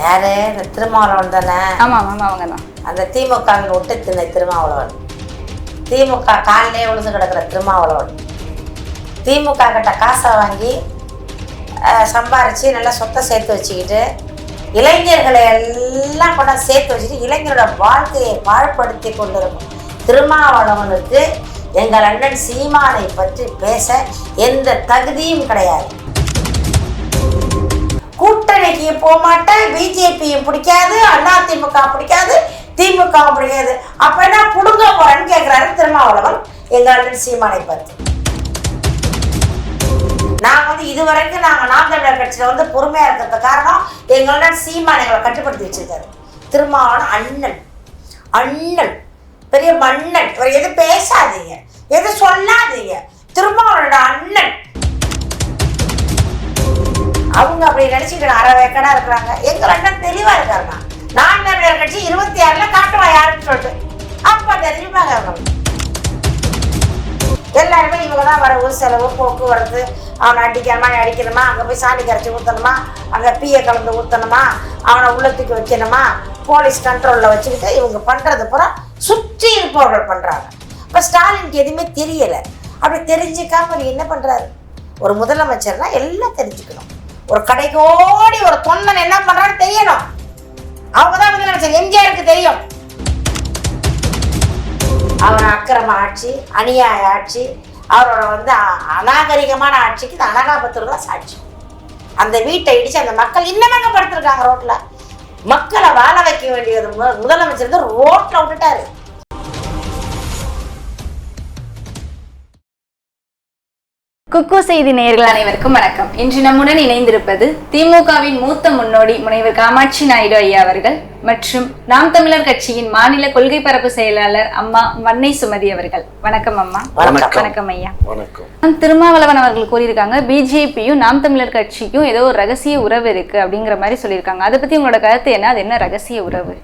யாரு? இந்த திருமாவளவன் தானே? ஆமாம் ஆமாம், அவங்க தான். அந்த திமுகவின் ஒட்டு திண்ணை திருமாவளவன். திமுக காலிலே விழுந்து கிடக்கிற திருமாவளவன். திமுக கிட்ட காசை வாங்கி சம்பாரித்து நல்லா சொத்தை சேர்த்து வச்சுக்கிட்டு இளைஞர்களை எல்லாம் கொண்டா சேர்த்து வச்சுட்டு இளைஞரோட வாழ்க்கையை பாழ்படுத்தி கொண்டிருக்கும் திருமாவளவனுக்கு எங்கள் அண்ணன் சீமானை பற்றி பேச எந்த தகுதியும் கிடையாது. கூட்டணிக்கு போக மாட்டேன், பிஜேபியும் பிடிக்காது, அதிமுக பிடிக்காது, திமுகவும் பிடிக்காது, அப்ப என்ன புடுங்க போறேன்னு கேட்கிறாரு திருமாவளவன் எங்கள் அண்ணன் சீமானை பற்றி. நாங்கள் இதுவரைக்கும் நாம் தமிழர் கட்சியில் பொறுமையா இருக்கிறது காரணம் எங்களோட சீமான் எங்களை கட்டுப்படுத்தி வச்சிருக்காரு. திருமாவளவன் அண்ணன், அண்ணன் பெரிய மன்னன். எது பேசாதீங்க, எது சொல்லாதீங்க, திருமாவளவனோட அண்ணன். அவங்க அப்படி நினைச்சுக்கிட்டு அரை வேக்கடா இருக்கிறாங்க. எங்கள் அண்ணன் தெளிவா இருக்காருண்ணா. நாம் தமிழர் கட்சி 26ல காட்டுவா யாருன்னு சொல்லிட்டு அப்ப தெரியுமாங்க. அவங்க எல்லாருமே இவங்க தான் வரவு செலவு போக்குவரத்து, அவனை அடிக்கணுமா அடிக்கணுமா, அங்கே போய் சாணி கரைச்சி ஊற்றணுமா, அங்கே பீயை கலந்து ஊற்றணுமா, அவனை உள்ளத்துக்கு வைக்கணுமா, போலீஸ் கண்ட்ரோலில் வச்சுக்கிட்டு இவங்க பண்ணுறது பூரா சுற்றி இருப்பவர்கள் பண்ணுறாங்க. இப்போ ஸ்டாலினுக்கு எதுவுமே தெரியலை. அப்படி தெரிஞ்சுக்காம நீ என்ன பண்ணுறாரு? ஒரு முதலமைச்சர்னா எல்லாம் தெரிஞ்சுக்கணும். ஒரு கடைக்கோடி ஒரு தொண்டன் என்ன பண்ணுறான்னு தெரியணும். அவங்க தான் முதலமைச்சர். எம்ஜிஆருக்கு தெரியும் அவன் அக்கிரம ஆட்சி, அநியாய ஆட்சி, அவரோட அநாகரிகமான ஆட்சிக்கு இந்த அனகாபுத்தூர் தான் சாட்சி. அந்த வீட்டை இடிச்சு அந்த மக்கள் இன்னமாக படுத்திருக்காங்க ரோட்ல. மக்களை வாழ வைக்க வேண்டியது முதலமைச்சர் ரோட்ல விட்டுட்டாரு. குக்கு செய்தி நேயர்கள் அனைவருக்கும் வணக்கம். இன்று நம்முடன் இணைந்திருப்பது திமுகவின் மூத்த முன்னோடி முனைவர் காமாட்சி நாயுடு ஐயா அவர்கள் மற்றும் நாம் தமிழர் கட்சியின் மாநில கொள்கை பரப்பு செயலாளர் அம்மா வன்னை சுமதி அவர்கள். வணக்கம் அம்மா. வணக்கம் ஐயா. வணக்கம். திருமாவளவன் அவர்கள் கூறியிருக்காங்க, பிஜேபியும் நாம் தமிழர் கட்சிக்கும் ஏதோ ஒரு ரகசிய உறவு இருக்கு அப்படிங்கிற மாதிரி சொல்லியிருக்காங்க. அதை பத்தி உங்களோட கருத்து என்ன? அது என்ன ரகசிய உறவு?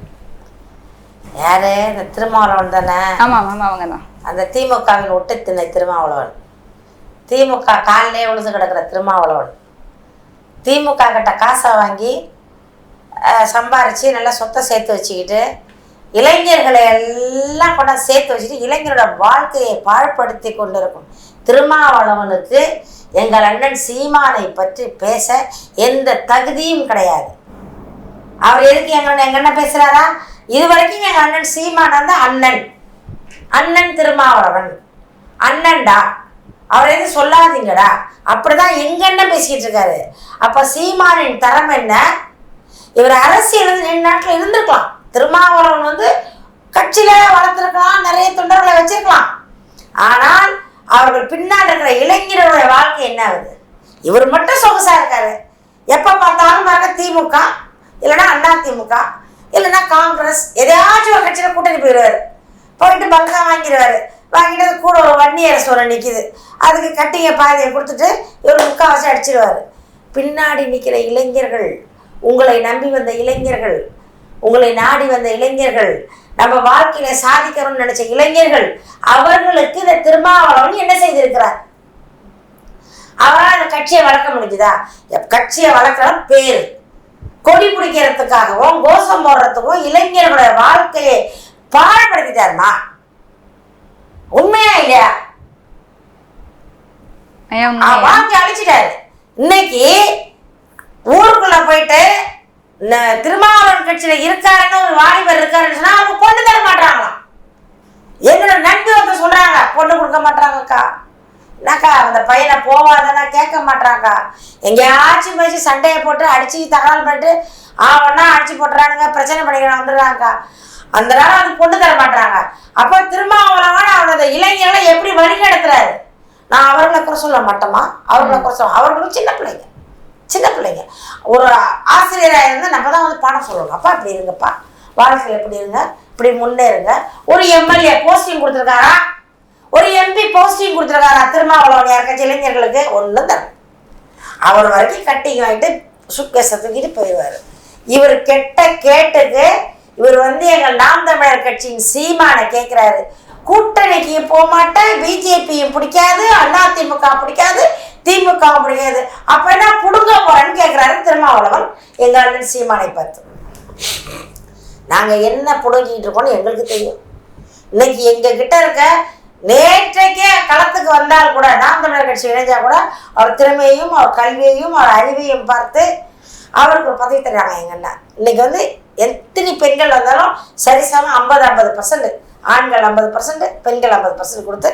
யாரு? இந்த திருமாவளவன் தானே? ஆமா ஆமா, அவங்க தான். அந்த திமுகவின் ஒட்டு திண்ணை திருமாவளவன். திமுக காலிலே விழுந்து கிடக்கிற திருமாவளவன். திமுக கிட்ட காசை வாங்கி சம்பாரித்து நல்லா சொத்தை சேர்த்து வச்சுக்கிட்டு இளைஞர்களை எல்லாம் கொண்டா சேர்த்து வச்சுட்டு இளைஞரோட வாழ்க்கையை பாழ்படுத்தி கொண்டிருக்கும் திருமாவளவனுக்கு எங்கள் அண்ணன் சீமானை பற்றி பேச எந்த தகுதியும் கிடையாது. அவர் எதுக்கு எங்கள் அண்ணன் பேசுகிறாரா? இது வரைக்கும் எங்கள் அண்ணன் சீமான் அண்ணன், அண்ணன் திருமாவளவன் அண்ணன்டா, அவர் எதுவும் சொல்லாதீங்கடா, அப்படிதான் எங்க அண்ணன் பேசிக்கிட்டு இருக்காரு. அப்ப சீமானின் தரம் என்ன? இவர் அரசியல் 2 நாட்டில் இருந்திருக்கலாம். திருமாவளவன் கட்சியில வளர்த்துருக்கலாம், நிறைய தொண்டர்களை வச்சிருக்கலாம். ஆனால் அவர்கள் பின்னால் இருக்கிற இளைஞர்களுடைய வாழ்க்கை என்ன ஆகுது? இவர் மட்டும் சொகுசா இருக்காரு. எப்ப பார்த்தாலும் பாருங்க திமுக, இல்லைன்னா அதிமுக, இல்லைன்னா காங்கிரஸ், எதையாச்சும் ஒரு கட்சியில கூட்டணி போயிடுவாரு. போயிட்டு பங்கா வாங்கிடுவாரு. வாங்கிட்டு கூட ஒரு வன்னியரை சொல்ல நிற்கிது, அதுக்கு கட்டிங்க பாதியை கொடுத்துட்டு இவர் முக்கால்வாசி அடிச்சிடுவார். பின்னாடி நிற்கிற இளைஞர்கள், உங்களை நம்பி வந்த இளைஞர்கள், உங்களை நாடி வந்த இளைஞர்கள், நம்ம வாழ்க்கையில சாதிக்கணும்னு நினைச்ச இளைஞர்கள், அவர்களுக்கு இந்த திருமாவளவன் என்ன செய்திருக்கிறார்? அவரால் அந்த கட்சியை வளர்க்க முடிஞ்சுதா? கட்சியை வளர்க்கிற பேர் கொடி பிடிக்கிறதுக்காகவும் கோஷம் போடுறதுக்கும் இளைஞர்களுடைய வாழ்க்கையை பாழ்படுத்திட்டாருமா? உண்மையா இல்லையா? வாங்கி அழிச்சிட்டாரு. இன்னைக்கு ஊருக்குள்ள போயிட்டு திருமாவளவன் கட்சியில இருக்காருன்னு ஒரு வாலிபர் இருக்காருன்னு சொன்னா அவங்க பொண்ணு தர மாட்டாங்களாம். என்னோட நண்பி சொல்றாங்க, பொண்ணு கொடுக்க மாட்டாங்கக்கா. என்னக்கா அந்த பையனை போவாதன்னா கேட்க மாட்டாங்கக்கா. எங்கேயாச்சும் பேசி சண்டையை போட்டு அடிச்சு தகவல் பண்ணிட்டு ஒன்னா அடிச்சு போட்டுறானுங்க, பிரச்சனை பண்ணிக்கலாம் வந்துடுறாங்கக்கா. அந்த நேரம் அது பொண்ணு தர மாட்டாங்க. அப்ப திருமாவளவன் அவனோட இளைஞர்களை எப்படி வழி நடத்துறாரு? நான் அவர்களை குறை சொல்ல மாட்டோமா? அவர்களை குறை சொல்ல, அவர்களும் சின்ன பிள்ளைங்க, சின்ன பிள்ளைங்க. ஒரு ஆசிரியராக இருந்து நம்ம தான் பாடம் சொல்லணும். அப்பா இப்படி இருங்கப்பா, வாழ்க்கையில் எப்படி இருங்க, இப்படி முன்னேறுங்க. ஒரு எம்எல்ஏ போஸ்டிங் கொடுத்துருக்காரா? ஒரு எம்பி போஸ்டிங் கொடுத்துருக்காரா? திருமாவளவன் யாருக்காச்சும் இளைஞர்களுக்கு ஒன்றும் தர. அவர் வரைக்கும் கட்டிங் வாங்கிட்டு சுக்கேச தூக்கிட்டு போயிடுவார். இவர் கெட்ட கேட்டுக்கு இவர் எங்கள் நாம் தமிழர் கட்சியின் சீமானை கேட்கிறாரு. கூட்டணிக்கு போக மாட்டேன், பிஜேபியும் பிடிக்காது, அதிமுக பிடிக்காது, திமுகவும் பிடிக்காது, அப்ப என்ன புடுங்க போறேன்னு கேட்கிறாரு திருமாவளவன் எங்கள் அண்ணன் சீமானை பார்த்து. நாங்கள் என்ன புடுங்கிட்டு இருக்கோம்னு எங்களுக்கு தெரியும். இன்னைக்கு எங்ககிட்ட இருக்க நேற்றைக்கே களத்துக்கு வந்தால் கூட நாம் தமிழர் கட்சி இணைஞ்சா கூட அவர் திறமையையும் அவர் கல்வியையும் அவர் அறிவையும் பார்த்து அவருக்கு ஒரு பதவி தர்றாங்க. எங்கன்னா இன்னைக்கு வந்து எத்தனை பெண்கள் வந்தாலும் சரிசமம் 50-50%, ஆண்கள் 50%, பெண்கள் 50% கொடுத்து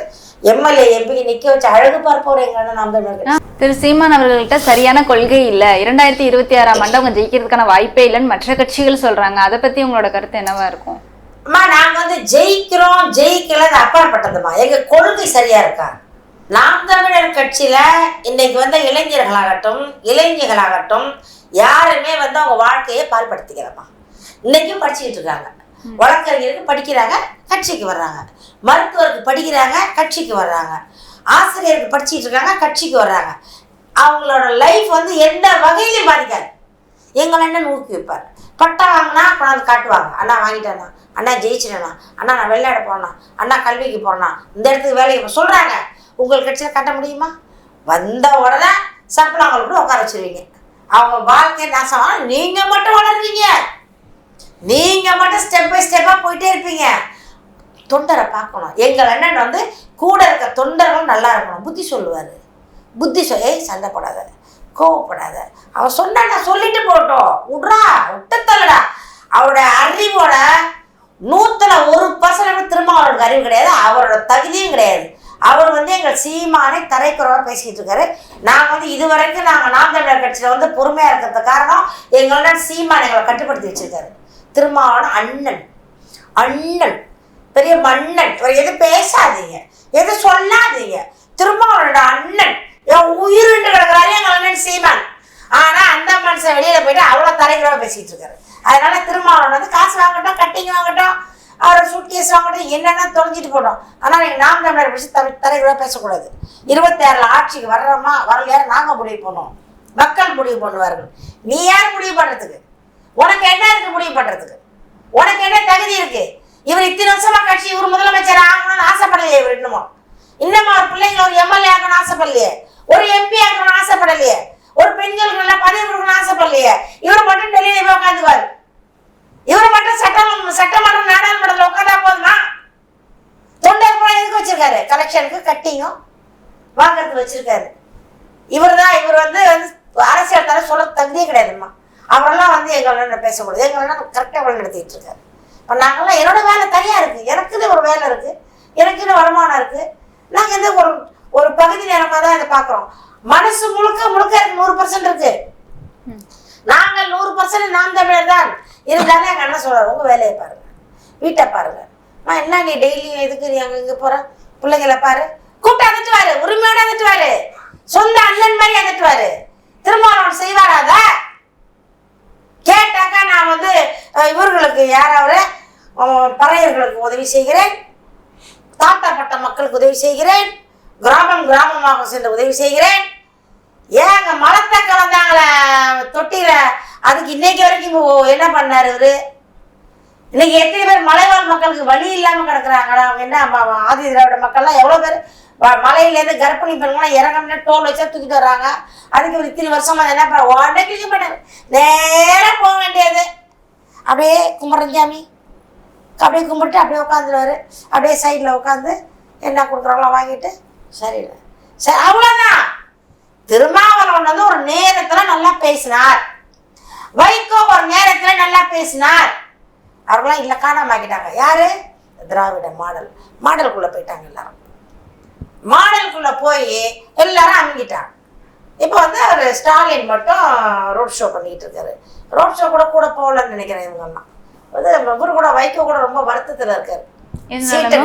எம்எல்ஏ எம்பிக்கு நிற்க வச்சு அழகு பார்ப்போர் எங்கன்னா நாம் தமிழர் கட்சி. திரு சீமான் அவர்கள்ட்ட சரியான கொள்கை இல்லை, 2026ஆம் ஆண்டு அவங்க ஜெயிக்கிறதுக்கான வாய்ப்பே இல்லைன்னு மற்ற கட்சிகள் சொல்றாங்க. அதை பத்தி உங்களோட கருத்து என்னவா இருக்கும்? அம்மா, நாங்கள் வந்து ஜெயிக்கிறோம் ஜெயிக்கல அப்பாற்பட்டதுமா. எங்கள் கொள்கை சரியா இருக்கா? நாம் தமிழர் கட்சியில இன்னைக்கு வந்து இளைஞர்களாகட்டும் யாருமே வந்து அவங்க வாழ்க்கையை பால்படுத்திக்கிறமா. இன்னைக்கும் படிச்சுக்கிட்டு இருக்காங்க. வழக்கறிஞருக்கு படிக்கிறாங்க, கட்சிக்கு வர்றாங்க. மருத்துவருக்கு படிக்கிறாங்க, கட்சிக்கு வர்றாங்க. ஆசிரியருக்கு படிச்சுட்டு இருக்காங்க, கட்சிக்கு வர்றாங்க. அவங்களோட லைஃப் வந்து எந்த வகையிலையும் பாதிக்காது. எங்களை அண்ணன் ஊக்குவிப்பார். பட்டம் வாங்கினா கொண்டாந்து காட்டுவாங்க, அண்ணா வாங்கிட்டேண்ணா, அண்ணா ஜெயிச்சிட்டேண்ணா, அண்ணா நான் விளையாட போறேண்ணா, அண்ணா கல்விக்கு போறேண்ணா, இந்த இடத்துக்கு வேலைக்கு சொல்றாங்க. உங்கள் கட்சியில் கட்ட முடியுமா? வந்த உடனே சப்பளம் அவங்களை கூட உட்கார வச்சிருவீங்க. அவங்க வாழ்க்கை நாசம். நீங்க மட்டும் வளர்றீங்க, நீங்க மட்டும் ஸ்டெப் பை ஸ்டெப்பா போயிட்டே இருப்பீங்க. தொண்டரை பார்க்கணும். எங்கள் அண்ணன் வந்து கூட இருக்க தொண்டர்களும் நல்லா இருக்கணும். புத்தி சொல்லுவார். புத்தி சண்டை போடாத, கோவப்படாத, அவன் சொன்னா சொல்லிட்டு போட்டோம், விட்றா விட்டு தள்ளடா. அவருடைய அறிவோட 100% திருமாவளவனுக்கு அறிவு கிடையாது, அவரோட தகுதியும் கிடையாது. அவர் வந்து எங்கள் சீமானை தரைக்குறவா பேசிக்கிட்டு இருக்காரு. நாங்கள் வந்து இதுவரைக்கும் நாம் தமிழர் கட்சியில் வந்து பொறுமையாக இருக்கிறது காரணம் எங்களோட சீமான் எங்களை கட்டுப்படுத்தி வச்சிருக்காரு. திருமாவளவன் அண்ணன் பெரிய மன்னன். எது பேசாதீங்க, எது சொல்லாதீங்க. திருமாவளவனோட அண்ணன் என் உயிரிட்டு கிடக்குறாரு எங்கள் அண்ணன் சீமான். ஆனால் அந்த மனுஷன் வெளியில் போயிட்டு அவ்வளோ தரைக்குறவா பேசிக்கிட்டு இருக்காரு. அதனால திருமாவளவன் வந்து காசு வாங்கட்டும், கட்டிங் வாங்கட்டும், அவரோட சூட்கேஸ் வாங்கட்டும், என்னென்ன தொலைஞ்சிட்டு போட்டோம். ஆனால் நீங்கள் நாம் தமிழர் பேசி தரைக்குறவா பேசக்கூடாது. 26 ஆட்சிக்கு வர்றோமா வரலையா நாங்கள் முடிவு பண்ணுவோம், மக்கள் முடிவு பண்ணுவார்கள். நீ யார் முடிவு பண்ணுறதுக்கு? உனக்கு என்ன இருக்கு முடிவு பண்ணுறதுக்கு? உனக்கு என்ன தகுதி இருக்கு? இவர் இத்தனை வருஷமா கட்சி, இவர் முதலமைச்சர் ஆகணும்னு ஆசைப்படலையே. இவர் இன்னமும் ஒரு பிள்ளைங்களை ஒரு எம்எல்ஏ ஆகணும்னு ஆசைப்படலையே, ஒரு எம்பி ஆகணும்னு ஆசைப்படலையே, ஒரு பெண்களுக்கு நல்லா பதவி கொடுக்கணும்னு ஆசைப்படலையே. இவர் மட்டும் டெல்லியில போய் உட்காந்துவார். இவர் மட்டும் சட்டமன்றம் நாடாளுமன்றத்தில் உட்காந்தா போதுமா? தொண்டர் கூட எதுக்கு வச்சிருக்காரு? கலெக்ஷனுக்கு கட்டிங்கும் வாங்கறதுக்கு வச்சிருக்காரு. இவர் வந்து அரசியல் தர சொல்ல தகுதியே கிடையாதுமா. அவரெல்லாம் வந்து எங்களோட பேசக்கூடாது. எங்களெல்லாம் கரெக்டாக வழி நடத்திட்டு இருக்காரு. இப்போ நாங்கள்லாம் என்னோட வேலை தனியாக இருக்குது, எனக்குன்னு ஒரு வேலை இருக்குது, எனக்குன்னு வருமானம் இருக்குது. நாங்கள் இந்த ஒரு பகுதி நேரமாக தான் இதை பார்க்குறோம். மனசு முழுக்க இருக்கு, 100% இருக்கு. நாங்கள் 100% நாம் தமிழர் தான். இருந்தாலும் எங்கள் அண்ணன் சொல்கிறார், உங்கள் வேலையை பாருங்க, வீட்டை பாருங்க. நான் என்ன நீ டெய்லியும் எதுக்கு நீ அங்கே இங்கே போகிற? பிள்ளைங்களை பாரு, கூப்பிட்டு அகற்றுவாரு, உரிமையோடு அகற்றுவாரு, சொந்த அண்ணன் மாதிரி அகற்றுவாரு. திருமாவளவன் செய்வாராத கேட்டாக்கா நான் வந்து இவர்களுக்கு யாராவது பறையர்களுக்கு உதவி செய்கிறேன், தாத்தாப்பட்ட மக்களுக்கு உதவி செய்கிறேன், கிராமமாக சென்று உதவி செய்கிறேன். ஏங்க மலத்தை கலந்தாங்களே தொட்டியில, அதுக்கு இன்னைக்கு வரைக்கும் என்ன பண்ணாரு இவரு? இன்னைக்கு எத்தனை பேர் மலைவாழ் மக்களுக்கு வழி இல்லாம கிடக்குறாங்க. அவங்க என்ன ஆதி திராவிட மக்கள்லாம் எவ்வளவு பேர் மலையிலேருந்து கர்ப்பிணி பெண்கள்லாம் இறங்கணும்னு டோல் வச்சா தூக்கிட்டு வர்றாங்க. அதுக்கு ஒரு 3 வருஷமா என்ன பண்ண நேரம் போக வேண்டியது. அப்படியே கும்பிட்றஞ்சாமி அப்படியே கும்பிட்டு அப்படியே உட்காந்துருவாரு. அப்படியே சைடில் உட்காந்து என்ன கொடுக்குறாங்களோ வாங்கிட்டு சரியில்லை சரி அவ்வளோதான். திருமாவளவன் வந்து ஒரு நேரத்தில் நல்லா பேசினார், வைகோ ஒரு நேரத்தில் நல்லா பேசினார். அவர்களாம் இல்லை காணாம ஆக்கிட்டாங்க. யாரு? திராவிட மாடலுக்குள்ளே போயிட்டாங்க. எல்லாரும் மாடலுக்குள்ளே போய் எல்லாரும் அமுங்கிட்டாங்க. இப்போ வந்து அவர் ஸ்டாலின் மட்டும் ரோட் ஷோ பண்ணிக்கிட்டு இருக்காரு. ரோட் ஷோ கூட போகலன்னு நினைக்கிறேன். இவங்கெல்லாம் வந்து இவரு கூட வைகோ கூட ரொம்ப வருத்தத்தில் இருக்காரு. சீட்டை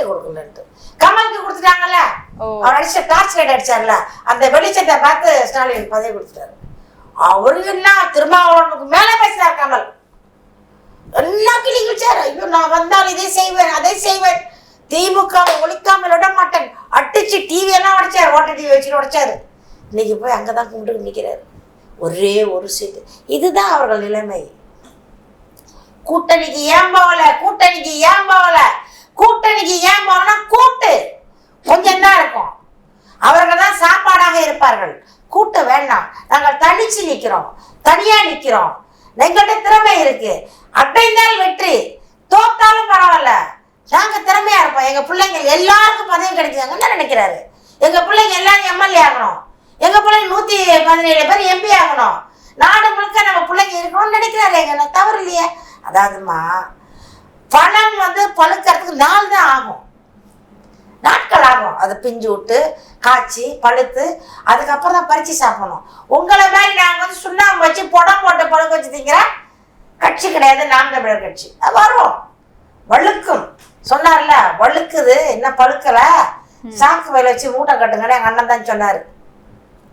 கொடுக்கலன்ட்டு கமலுக்கு கொடுத்துட்டாங்கல்ல. அவர் அடிச்ச டார்ச் லைட் அடிச்சார்ல, அந்த வெளிச்சத்தை பார்த்து ஸ்டாலின் பதவி கொடுத்துட்டாரு. அவரு என்ன திருமாவளவனுக்கு மேல பேசினார் கமல். எல்லாம் கிளி கிழிச்சாரு. ஐயோ நான் வந்தால் இதை செய்வேன் அதை செய்வேன், திமுக ஒழிக்காமல் விட மாட்டேன், அடிச்சு டிவி எல்லாம் உடைச்சாரு, ஓட்ட டிவி வச்சுட்டு உடைச்சாரு. இன்னைக்கு போய் அங்கதான் கும்பிட்டு நிற்கிறாரு, ஒரே ஒரு சீட்டு. இதுதான் அவர்கள் நிலைமை. கூட்டணிக்கு ஏன் போகல, கூட்டணிக்கு ஏன் போகலன்னா கூட்டு கொஞ்சம் தான் இருக்கும். அவர்கள் தான் சாப்பாடாக இருப்பார்கள். கூட்ட வேண்டாம், நாங்கள் தனிச்சு நிற்கிறோம், தனியா நிற்கிறோம். எங்கள்கிட்ட திறமை இருக்கு, அடைந்தால் வெற்றி, தோத்தாலும் பரவாயில்ல, நாங்க திறமையா இருப்போம், எங்க பிள்ளைங்க எல்லாருக்கும் பதவி கிடைக்குதாங்கன்னு நினைக்கிறாரு. எங்க பிள்ளைங்க எல்லாரும் எம்எல்ஏ ஆகணும், எங்க பிள்ளைங்க 117 பேர் எம்பி ஆகணும், நாடு முழுக்க நம்ம பிள்ளைங்க இருக்கணும்னு நினைக்கிறாரு. எங்க தவறு இல்லையே. அதாவதுமா, பழம் பழுக்கிறதுக்கு நாள் தான் ஆகும், நாட்கள் ஆகும். அது பிஞ்சு விட்டு காய்ச்சி பழுத்து அதுக்கப்புறம் தான் பறிச்சு சாப்பிடணும். உங்களை மாதிரி நாங்கள் சுண்ணாம்பு வச்சு புடம் போட்டு பழுக்க வச்சு திங்கிற கட்சி கிடையாது நாம் தமிழர் கட்சி. அது வரும், வழுக்கும். சொன்னார்ல, வழுக்குது, என்ன பழுக்கல, சாக்கு வயல வச்சு மூட்டை கட்டுங்கன்னு எங்கள் அண்ணன் தான் சொன்னார்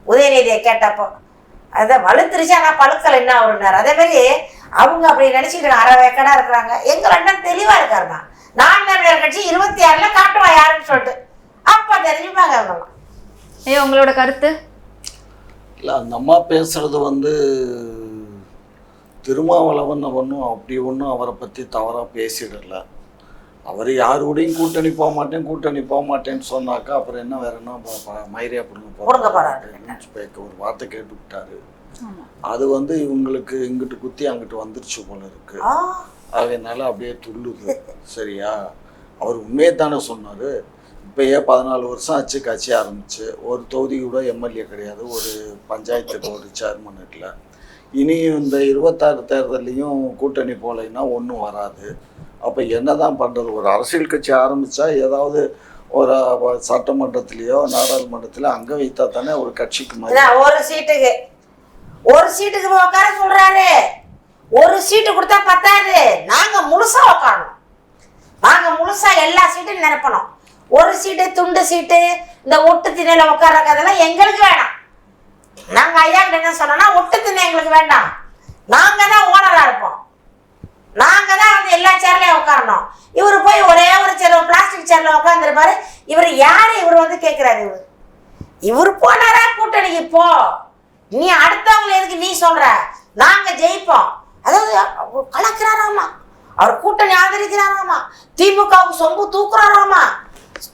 உதயநிதியை கேட்டப்போ. அதை வலுத்துருச்சு, ஆனால் பழுக்கலை என்ன அவருன்னார். அதே மாதிரி அவங்க அப்படி நினைச்சிட்டு அரை வேக்கடா இருக்கிறாங்க. எங்கள் அண்ணன் தெளிவா இருக்காருமா, நாம் தமிழர் கட்சி 26ல காட்டுவா யாருன்னு சொல்லிட்டு அப்ப தெரிஞ்சுப்பாங்க அவங்களாம். உங்களோட கருத்து? இல்லை, அந்த அம்மா பேசுறது திருமாவளவன் ஒன்றும் அப்படி ஒன்றும் அவரை பற்றி தவறாக பேசிடல. அவர் யாரு கூடயும் கூட்டணி போக மாட்டேன்னு சொன்னாக்கா அப்புறம் என்ன வேற என்ன மயிரியா பிடுங்க ஒரு வார்த்தை கேட்டு விட்டாரு. அது இவங்களுக்கு இங்கிட்டு குத்தி அங்கிட்டு வந்துருச்சு போல இருக்கு. அதனால அப்படியே துள்ளுது. சரியா, அவர் உண்மையை தானே சொன்னாரு. இப்பயே 14 வருஷம் ஆச்சு கட்சி ஆரம்பிச்சு, ஒரு தொகுதி கூட எம்எல்ஏ கிடையாது, ஒரு பஞ்சாயத்துக்கு ஒரு சேர்மன் இல்லை. இனி இந்த 26 தேர்தலையும் கூட்டணி போலைன்னா ஒன்றும் வராது. அப்போ என்னதான் பண்ணுறது? ஒரு அரசியல் கட்சி ஆரம்பித்தா ஏதாவது ஒரு சட்டமன்றத்திலேயோ நாடாளுமன்றத்திலோ அங்கே வைத்தா தானே ஒரு கட்சிக்கு ஒரு சீட்டுக்கு உட்கார சொல்றாரு. ஒரு சீட்டு கொடுத்தா பத்தாது, நாங்க முழுசா உட்காரணும், நாங்க முழுசா எல்லா சீட்டும் நிரப்பணும். ஒரு சீட்டு துண்டு சீட்டு இந்த ஒட்டு திணையில உட்கார்ற கதெல்லாம் எங்களுக்கு வேணாம். நாங்க ஐயா கிட்ட என்ன சொன்னோம்னா, ஒட்டு திணை எங்களுக்கு வேண்டாம், நாங்க தான் ஓனரா இருப்போம், நாங்க தான் எல்லா சேர்லயும் உட்காரணும். இவரு போய் ஒரே ஒரு சேர் பிளாஸ்டிக் சேர்ல உட்காந்துருப்பாரு. இவர் யாரு இவர் கேட்கிறாரு? இவர் போனாரா கூட்டணிக்கு போ, நீ அடுத்தவங்களை எதுக்கு நீ சொல்ற, நாங்க ஜெயிப்போம். அதாவது கலக்கிறாராமா, அவர் கூட்டணி ஆதரிக்கிறாராமா, திமுகவுக்கு சொம்பு தூக்குறாராமா,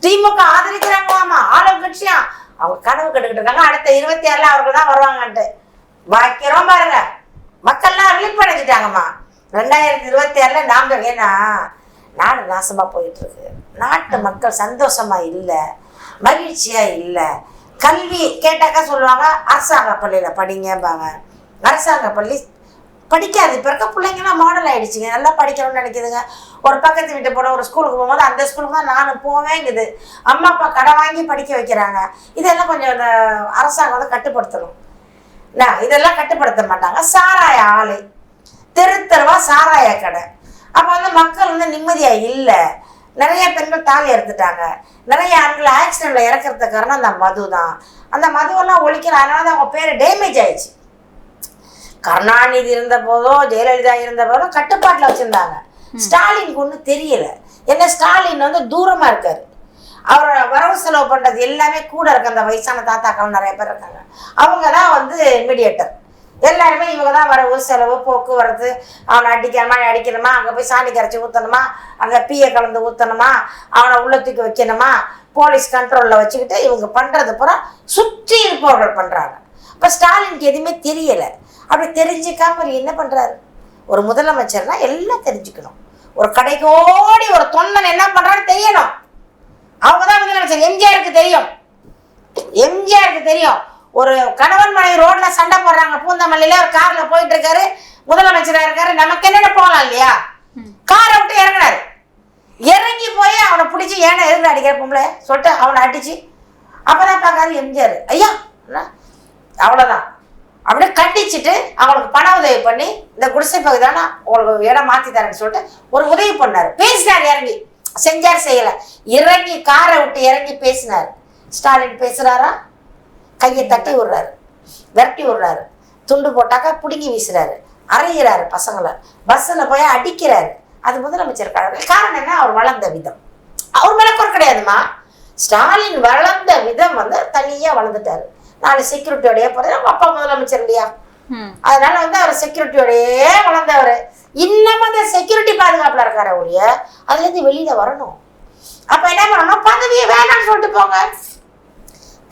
திமுக ஆதரிக்கிறாங்களாமா, ஆளும் கட்சியா. அவங்க கனவு கட்டுக்கிட்டு இருக்காங்க அடுத்த 26ல அவர்கள் தான் வருவாங்கன்ட்டு. வைக்கிறோம் பாருங்க, மக்கள்லாம் விழிப்படைஞ்சிட்டாங்கம்மா. 2026ல நாம், ஏன்னா நாடு நாசமா போயிட்டு இருக்கு, நாட்டு மக்கள் சந்தோஷமா இல்லை, மகிழ்ச்சியா இல்லை. கல்வி கேட்டாக்கா சொல்லுவாங்க அரசாங்க பள்ளியில படிங்கம்பாங்க. அரசாங்க பள்ளி படிக்காது. இப்போ இருக்க பிள்ளைங்கலாம் மாடல் ஆகிடுச்சிங்க, நல்லா படிக்கணும்னு நினைக்கிதுங்க. ஒரு பக்கத்து வீட்டு போன ஒரு ஸ்கூலுக்கு போகும்போது அந்த ஸ்கூலுக்கு தான் நான் போவேங்குது. அம்மா அப்பா கடன் வாங்கி படிக்க வைக்கிறாங்க. இதெல்லாம் கொஞ்சம் இந்த அரசாங்கம் கட்டுப்படுத்தணும். இதெல்லாம் கட்டுப்படுத்த மாட்டாங்க. சாராய ஆலை, தெருத்தருவா சாராய கடை. அப்போ மக்கள் நிம்மதியா இல்லை. நிறைய பெண்கள் தாலி எடுத்துட்டாங்க, நிறைய ஆண்கள் ஆக்சிடென்ட்ல இறக்கிறதுக்கு காரணம் அந்த மது தான். அந்த மதுவெல்லாம் ஒழிக்கிற, அதனால தான் அவங்க பேர் டேமேஜ் ஆயிடுச்சு. கருணாநிதி இருந்த போதோ ஜெயலலிதா இருந்த போதோ கட்டுப்பாட்டில் வச்சிருந்தாங்க. ஸ்டாலினுக்கு ஒன்றும் தெரியல. என்ன, ஸ்டாலின் தூரமா இருக்காரு. அவரோட வரவு செலவு பண்றது எல்லாமே கூட இருக்கு. அந்த வயசான தாத்தாக்கள் நிறைய பேர் இருக்காங்க, அவங்க தான் மீடியேட்டர். எல்லாருமே இவங்க தான் வரவு செலவு போக்குவரத்து. அவனை அடிக்கணுமா அடிக்கணுமா, அங்கே போய் சாணி கரைச்சி ஊற்றணுமா, அங்கே பீயை கலந்து ஊற்றணுமா, அவனை உள்ள தூக்கி வைக்கணுமா, போலீஸ் கண்ட்ரோலில் வச்சுக்கிட்டு இவங்க பண்ணுறது பூரா சுற்றி இருப்பவர்கள் பண்ணுறாங்க. இப்போ ஸ்டாலினுக்கு எதுவுமே தெரியலை. அப்படி தெரிஞ்சுக்காம என்ன பண்ணுறாரு? ஒரு முதலமைச்சர்னா எல்லாம் தெரிஞ்சுக்கணும். ஒரு கடைகோடி ஒரு தொண்டன் என்ன பண்ணுறான்னு தெரியணும். அவங்க தான் முதலமைச்சர். எம்ஜிஆருக்கு தெரியும். ஒரு கணவன் மனைவி ரோட்ல சண்டை போடுறாங்க, பூந்தமல்லியில ஒரு கார்ல போயிட்டு இருக்காரு, முதலமைச்சரா இருக்காரு, நமக்கு என்னென்ன போகலாம் இல்லையா? காரை விட்டு இறங்கினாரு. இறங்கி போய் அவனை பிடிச்சி ஏன்னா எதிர்த்து அடிக்கிற பொம்பளை சொல்லிட்டு அவனை அடிச்சு அப்பதான் பார்க்காரு எம்ஜிஆர். ஐயா அவ்வளவுதான், அப்படியே கட்டிச்சுட்டு அவங்களுக்கு பண உதவி பண்ணி இந்த குடிசை பகுதி தானே உங்களுக்கு இடம் மாத்தி தரேன்னு சொல்லிட்டு ஒரு உதவி பண்ணாரு. பேசினார், இறங்கி செஞ்சார் செய்யல, இறங்கி காரை விட்டு இறங்கி பேசினார். ஸ்டாலின் பேசுறாரா? கையை தட்டி விடுறாரு, விரட்டி விடுறாரு, துண்டு போட்டாக்கா பிடுங்கி வீசுறாரு, அறையிறாரு பசங்களை, பஸ்ஸில் போய் அடிக்கிறாரு. அது முதலமைச்சர் காரணம் என்ன? அவர் வளர்ந்த விதம். அவர் மேல குறை கிடையாதுமா. ஸ்டாலின் வளர்ந்த விதம் தனியா வளர்ந்துட்டாரு. 4 செக்யூரிட்டியோடய போறது. நம்ம அப்பா முதலமைச்சர் இல்லையா, அதனால அவர் செக்யூரிட்டியோடயே வளர்ந்தவர். இன்னமும் அந்த செக்யூரிட்டி பாதுகாப்புல இருக்காரு ஒழிய அதுல இருந்து வெளியில வரணும். அப்ப என்ன பண்ணணும்? பதவியை வேணாம்னு சொல்லிட்டு போங்க.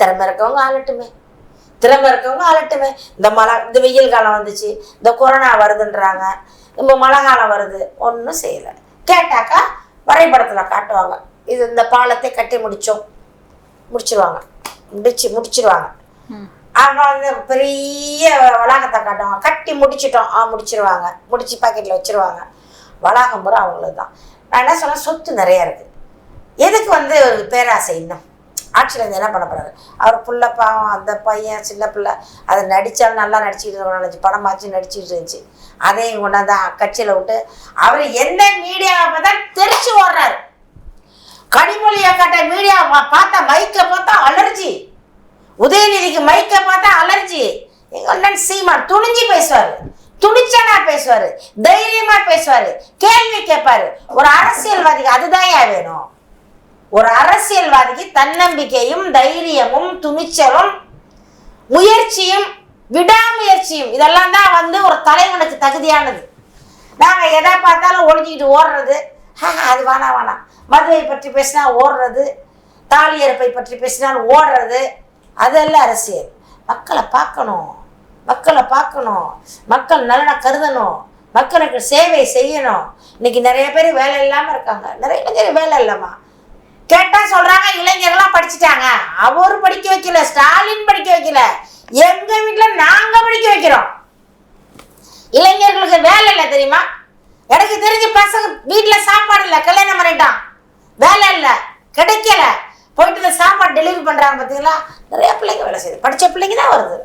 திறமை இருக்கவங்க ஆளட்டுமே, திறமை இருக்கவங்க அலட்டுமே. இந்த வெயில் காலம் வந்துச்சு, இந்த கொரோனா வருதுன்றாங்க, இப்போ மழை காலம் வருது, ஒன்றும் செய்யலை. கேட்டாக்கா வரைபடத்தில் காட்டுவாங்க, இது இந்த பாலத்தை கட்டி முடிச்சிருவாங்க. அவங்க வந்து பெரிய வளாகத்தை காட்டுவாங்க, கட்டி முடிச்சிட்டோம், முடிச்சிருவாங்க, முடிச்சு பாக்கெட்டில் வச்சிருவாங்க. வளாகம் பூரா அவங்களுக்கு தான். நான் என்ன சொன்னேன், சொத்து நிறையா இருக்குது, எதுக்கு வந்து ஒரு பேராசை? இன்னும் ஆட்சியில் இருந்து என்ன பண்ண போறாரு? அவர் புள்ள பாவம், அந்த பையன் சின்ன பிள்ளை, அதை நடித்தாலும் நல்லா நடிச்சுக்கிட்டு இருந்துச்சு, படமாச்சு நடிச்சுக்கிட்டு இருந்துச்சு. அதையும் கொண்டாந்து கட்சியில் விட்டு அவர் எந்த மீடியாவை பார்த்தா தெரிச்சு ஓடுறாரு. கனிமொழியை கட்ட மீடியா பார்த்தா மைக்கை பார்த்தா அலர்ஜி, உதயநிதிக்கு மைக்கை பார்த்தா அலர்ஜி. எங்க அண்ணன் சீமான் துணிஞ்சு பேசுவாரு, துணிச்சனா பேசுவாரு, தைரியமா பேசுவாரு, கேள்வி கேட்பாரு. ஒரு அரசியல்வாதிக்கு அதுதான் வேணும். ஒரு அரசியல்வாதிக்கு தன்னம்பிக்கையும் தைரியமும் துணிச்சலும் முயற்சியும் விடாமுயற்சியும் இதெல்லாம் தான் வந்து ஒரு தலைவனுக்கு தகுதியானது. நாங்கள் எதை பார்த்தாலும் ஒழிஞ்சிக்கிட்டு ஓடுறது, அது வேணாம், மதுவை பற்றி பேசினா ஓடுறது, தாலியரப்பை பற்றி பேசினால் ஓடுறது, அதெல்லாம் அரசியல். மக்களை பார்க்கணும், மக்கள் நலனை கருதணும், மக்களுக்கு சேவை செய்யணும். இன்னைக்கு நிறைய பேர் வேலை இல்லாமல் இருக்காங்க, நிறைய பேர் வேலை இல்லைம்மா. கேட்டால் சொல்கிறாங்க இளைஞர்கள்லாம் படிச்சுட்டாங்க. அவர் படிக்க வைக்கல, ஸ்டாலின் படிக்க வைக்கல, எங்கள் வீட்டில் நாங்கள் படிக்க வைக்கிறோம். இளைஞர்களுக்கு வேலை இல்லை தெரியுமா? எனக்கு தெரிஞ்சு பசங்க வீட்டில் சாப்பாடு இல்லை, கல்யாணம் பண்ணிட்டான், வேலை இல்லை, கிடைக்கல, போயிட்டு இந்த சாப்பாடு டெலிவரி பண்ணுறாங்க. பார்த்தீங்களா, நிறைய பிள்ளைங்க வேலை செய்யுது, படித்த பிள்ளைங்க தான் வருது.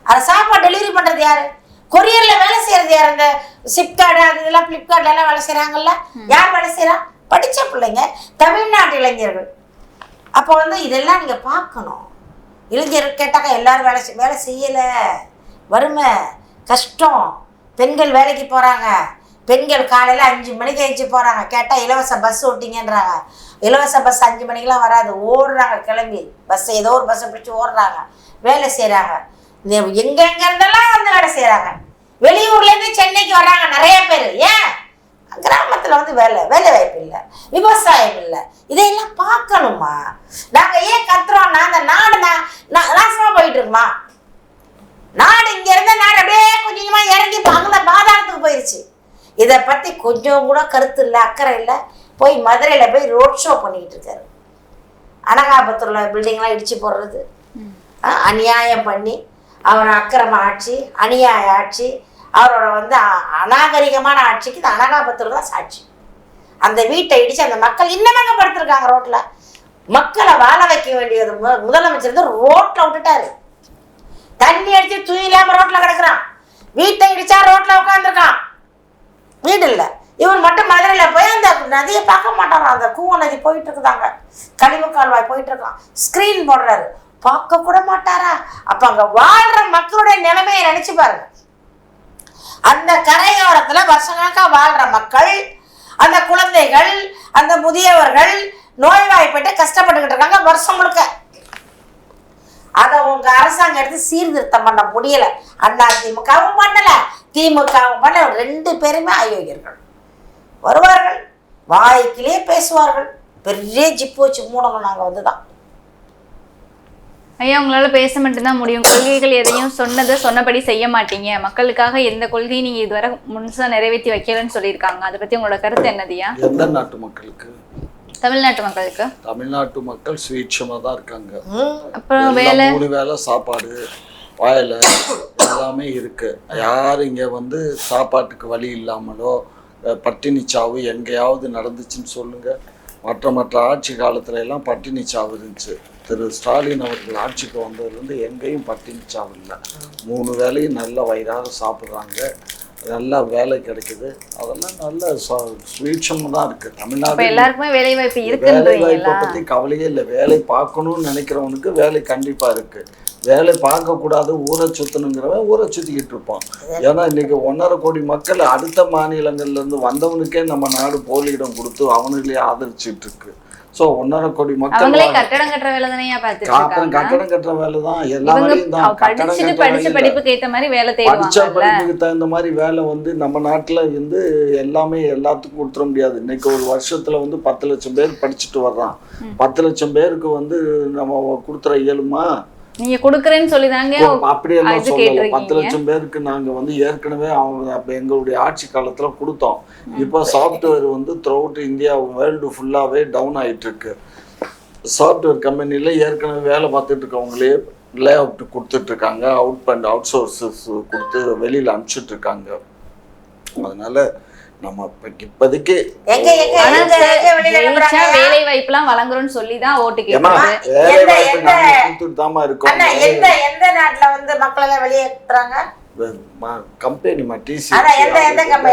அதை சாப்பாடு டெலிவரி பண்ணுறது யார்? கொரியரில் வேலை செய்கிறது யார்? இந்த சிப்கார்டு அது இதெல்லாம் ஃப்ளிப்கார்ட்லாம் வேலை செய்கிறாங்கல்ல, யார் வேலை செய்கிறா? படித்த பிள்ளைங்க, தமிழ்நாட்டு இளைஞர்கள். அப்போ வந்து இதெல்லாம் நீங்கள் பார்க்கணும். இளைஞர்கள் கேட்டாக்கா எல்லாரும் வேலை செய்யலை, வறுமை கஷ்டம். பெண்கள் வேலைக்கு போகிறாங்க, பெண்கள் காலையில் 5 மணிக்கு எழுச்சி போகிறாங்க. கேட்டால் இலவச பஸ் ஓட்டிங்கன்றாங்க. இலவச பஸ் 5 மணிக்கெலாம் வராது, ஓடுறாங்க கிளம்பி, பஸ்ஸை ஏதோ ஒரு பஸ்ஸை பிடிச்சி ஓடுறாங்க, வேலை செய்கிறாங்க. எங்கெங்கெல்லாம் வந்து வேலை செய்கிறாங்க. வெளியூர்லேருந்து சென்னைக்கு வர்றாங்க நிறைய பேர். ஏன்? கிராமத்தில் வந்து வேலை வாய்ப்பு இல்லை, விவசாயம் இல்லை. இதையெல்லாம் பார்க்கணுமா? நாங்கள் ஏன் கத்துறோம்னா, அந்த நாடு நாசமாக போயிட்டு இருக்குமா? நாடு இங்கே இருந்த நாடு அப்படியே கொஞ்சமாக இறங்கி அங்கே பாதாளத்துக்கு போயிடுச்சு. இதை பற்றி கொஞ்சம் கூட கருத்து இல்லை, அக்கறை இல்லை. போய் மதுரையில் போய் ரோட் ஷோ பண்ணிக்கிட்டு இருக்காரு. அனகாபுரத்தில் பில்டிங்லாம் இடித்து போடுறது, அநியாயம் பண்ணி அவர் அக்கிரம ஆட்சி, அநியாய ஆட்சி, அவரோட வந்து அநாகரிகமான ஆட்சிக்கு இந்த அனகாபுரத்தில் தான் சாட்சி. அந்த வீட்டை இடித்து அந்த மக்கள் இன்னமாக படுத்திருக்காங்க ரோட்டில். மக்களை வாழ வைக்க வேண்டியது முதலமைச்சர் வந்து ரோட்டில் விட்டுட்டாரு. தண்ணி அடித்து தூய் இல்லாமல் ரோட்டில் கிடக்குறான். வீட்டை இடிச்சா ரோட்டில் உட்காந்துருக்கான், வீடு இல்லை. இவர் மட்டும் மதுரையில் போய் அந்த நதியை பார்க்க மாட்டாராம். அந்த கூவ நதி போயிட்டு இருக்குதாங்க, கழிவு கால்வாய் போயிட்டு இருக்கான், ஸ்கிரீன் போடுறாரு, பார்க்க கூட மாட்டாரா? அப்ப அங்க வாழ்ற மக்களுடைய நிலைமையை நினைச்சு பாருங்க. அந்த கரையோரத்துல வருஷக்கணக்கா வாழ்ற மக்கள், அந்த குழந்தைகள், அந்த முதியவர்கள் நோய்வாய்ப்பட்டு கஷ்டப்பட்டுக்கிட்டு இருக்காங்க வருஷம் முழுக்க. அதை உங்க அரசாங்கம் எடுத்து சீர்திருத்தம் பண்ண முடியல. அதிமுகவும் பண்ணல, திமுகவும் பண்ணல. 2 பேருமே அயோக்கியர்கள். வருவார்கள், வாய்க்கிலே பேசுவார்கள், பெரிய ஜிப்பு வச்சு மூணவங்க நாங்கள் வந்துதான். ஐயா, உங்களால பேச மட்டும்தான் முடியும். கொள்கைகள் எதையும் சொன்னபடி செய்ய மாட்டீங்க, மக்களுக்காக எந்த கொள்கையும் நீங்க இதுவரை முழுசா நிறைவேற்றி வைக்கலன்னு சொல்லியிருக்காங்க. அதை பத்தி உங்களோட கருத்து என்னதுயா? எந்த நாட்டு மக்களுக்கு? தமிழ்நாட்டு மக்களுக்கு. தமிழ்நாட்டு மக்கள் சுயேட்சமா தான் இருக்காங்க. அப்புறம் வேலை, 3 வேளை சாப்பாடு, வாயில எல்லாமே இருக்கு. யாரும் இங்க வந்து சாப்பாட்டுக்கு வழி இல்லாமலோ பட்டினி சாவு எங்கேயாவது நடந்துச்சுன்னு சொல்லுங்க. மற்ற ஆட்சி காலத்துல எல்லாம் பட்டினி சாவு இருந்துச்சு. திரு ஸ்டாலின் அவர்கள் ஆட்சிக்கு வந்ததுலேருந்து எங்கேயும் பட்டினி சாவு இல்லை. 3 வேளையும் நல்ல வயிறார சாப்பிட்றாங்க, நல்லா வேலை கிடைக்குது. அதெல்லாம் நல்ல சுயேட்சமாக தான் இருக்குது. தமிழ்நாடு எல்லாருக்குமே வேலை வாய்ப்பு இருக்கு. வேலை வாய்ப்பை பற்றி கவலையே இல்லை. வேலை பார்க்கணும்னு நினைக்கிறவனுக்கு வேலை கண்டிப்பாக இருக்குது. வேலை பார்க்கக்கூடாது, ஊரை சுற்றணுங்கிறவன் ஊரை சுற்றிக்கிட்டு இருப்பான். ஏன்னா இன்னைக்கு 1.5 கோடி மக்கள் அடுத்த மாநிலங்கள்லேருந்து வந்தவனுக்கே நம்ம நாடு போலியிடம் கொடுத்து அவனுங்களே ஆதரிச்சுட்டு இருக்கு. ஸோ 1.5 கோடி மக்கள் கட்டடம் கட்டுற வேலை தானே கட்டடம் கட்டுற வேலை தான், எல்லா வேலையும் தான். படிப்புக்கு ஏற்ற மாதிரி வேலை, படிச்ச படிப்புக்கு தகுந்த மாதிரி வேலை வந்து நம்ம நாட்டில் வந்து எல்லாமே எல்லாத்துக்கும் கொடுத்துட முடியாது. இன்னைக்கு ஒரு வருஷத்துல வந்து 10 லட்சம் பேர் படிச்சுட்டு வர்றான். 10 லட்சம் பேருக்கு வந்து நம்ம கொடுத்துற இயலுமா? நீங்க கொடுக்குறேன்னு சொல்லிதாங்க அப்படியெல்லாம் இது சொல்லல. 10 கேட்டிருக்கீங்க. லட்சம் பேருக்கு நாங்க வந்து ஏற்கனவே அவங்க அப்ப எங்களுடைய ஆட்சி காலத்துல கொடுத்தோம். இப்போ சாஃப்ட்வேர் வந்து த்ரூஅவுட் இந்தியா வேர்ல்டு ஃபுல்லாவே டவுன் ஆயிட்டு இருக்கு. சாஃப்ட்வேர் கம்பெனில ஏற்கனவே வேலை பார்த்துட்டு இருக்கவங்களே லே அவுட் கொடுத்துட்டு இருக்காங்க. அவுட் சோர்சஸ் கொடுத்து வெளியில அனுப்பிச்சிட்டு இருக்காங்க. அதனால நம்ம இப்போதைக்கு வேலை வாய்ப்புலாம் வழங்குறோம்னு சொல்லிதான் ஓட்டு கேட்பாங்க. வேலை வாய்ப்பு நாங்க கொடுத்துட்டு தாமா இருக்கோம். எந்த நாட்டுல வந்து மக்கள் எல்லாம் வெளியேற்றுறாங்க? கம்பெனி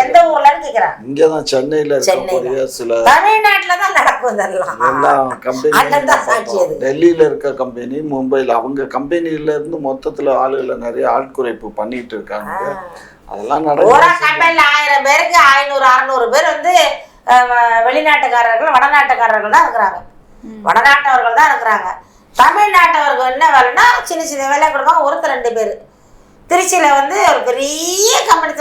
எந்த ஊர்லன்னு கேக்குறாங்க. இங்கதான் சென்னையில இருக்கக்கூடிய சில தமிழ்நாட்டுலதான் நடக்கும் இதெல்லாம். எல்லாம் கம்பெனி டெல்லியில இருக்க கம்பெனி, மும்பைல அவங்க கம்பெனில இருந்து மொத்தத்துல ஆளுகளை நிறைய ஆட்குறைப்பு பண்ணிட்டு இருக்காங்க. அதெல்லாம் ஒரு கம்பெனில 1000 பேருக்கு 500 600 பேர் வந்து வெளிநாட்டுக்காரர்கள் வடநாட்டுக்காரர்கள் தான் இருக்கிறாங்க. வடநாட்டவர்கள் தான் இருக்கிறாங்க. தமிழ்நாட்டவர்கள் என்ன வேலைன்னா சின்ன சின்ன வேலை கொடுப்பாங்க. ஒருத்தர் 2 பேர். திருச்சியில் வந்து ஒரு பெரிய கம்பெனி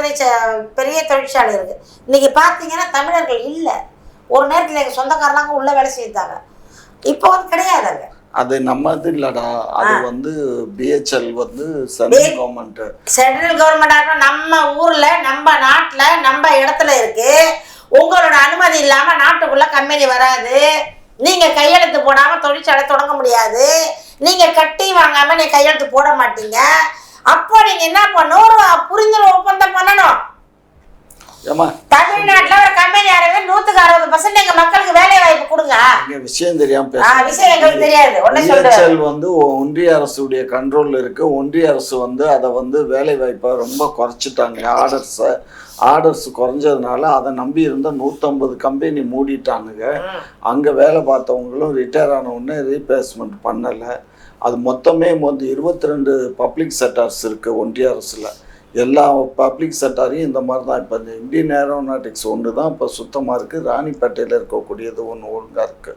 பெரிய தொழிற்சாலை இருக்குது. இன்றைக்கி பார்த்தீங்கன்னா தமிழர்கள் இல்லை. ஒரு நேரத்தில் எங்கள் சொந்தக்காரலாங்க உள்ளே வேலை செய்தாங்க. இப்போ வந்து கிடையாதுங்க. அது நம்மது இல்லடா. அது வந்து பிஹெச்எல் வந்து சென்ட்ரல் கவர்மெண்ட் நம்ம ஊரில் நம்ம நாட்டில் நம்ம இடத்துல இருக்கு. உங்களோட அனுமதி இல்லாமல் நாட்டுக்குள்ளே கம்பெனி வராது. நீங்கள் கையெழுத்து போடாமல் தொழிற்சாலை தொடங்க முடியாது. நீங்கள் கட்டி வாங்காமல் நீங்கள் கையெழுத்து போட மாட்டீங்க. அப்போ நீங்க என்ன பண்ணணும்? ஒரு புரிந்துணர்வு ஒப்பந்தம் பண்ணணும். தமிழ்நாட்டுல ஒரு கம்பெனி ஆரம்பி 160% எங்க மக்களுக்கு வேலை வாய்ப்பு கொடுங்க. விஷயம் தெரியாம விஷயம் எங்களுக்கு தெரியாது. வந்து ஒன்றிய அரசுடைய கண்ட்ரோல்ல இருக்கு. ஒன்றிய அரசு வந்து அதை வந்து வேலை வாய்ப்பை ரொம்ப குறைச்சிட்டாங்க. ஆர்டர்ஸ் குறைஞ்சதுனால அதை நம்பி இருந்த 150 கம்பெனி மூடிட்டானுங்க. அங்க வேலை பார்த்தவங்களும் ரிட்டையர் ஆன உடனே ரீப்ளேஸ்மெண்ட் பண்ணலை. அது மொத்தமே வந்து 22 பப்ளிக் செக்டார்ஸ் இருக்குது ஒன்றிய அரசில். எல்லா பப்ளிக் செக்டாரையும் இந்த மாதிரி தான். இப்போ இந்த இந்தியன் ஏரோநாட்டிக்ஸ் ஒன்று தான் இப்போ சுத்தமாக இருக்குது. ராணிப்பேட்டையில் இருக்கக்கூடியது ஒன்று ஒழுங்காக இருக்குது.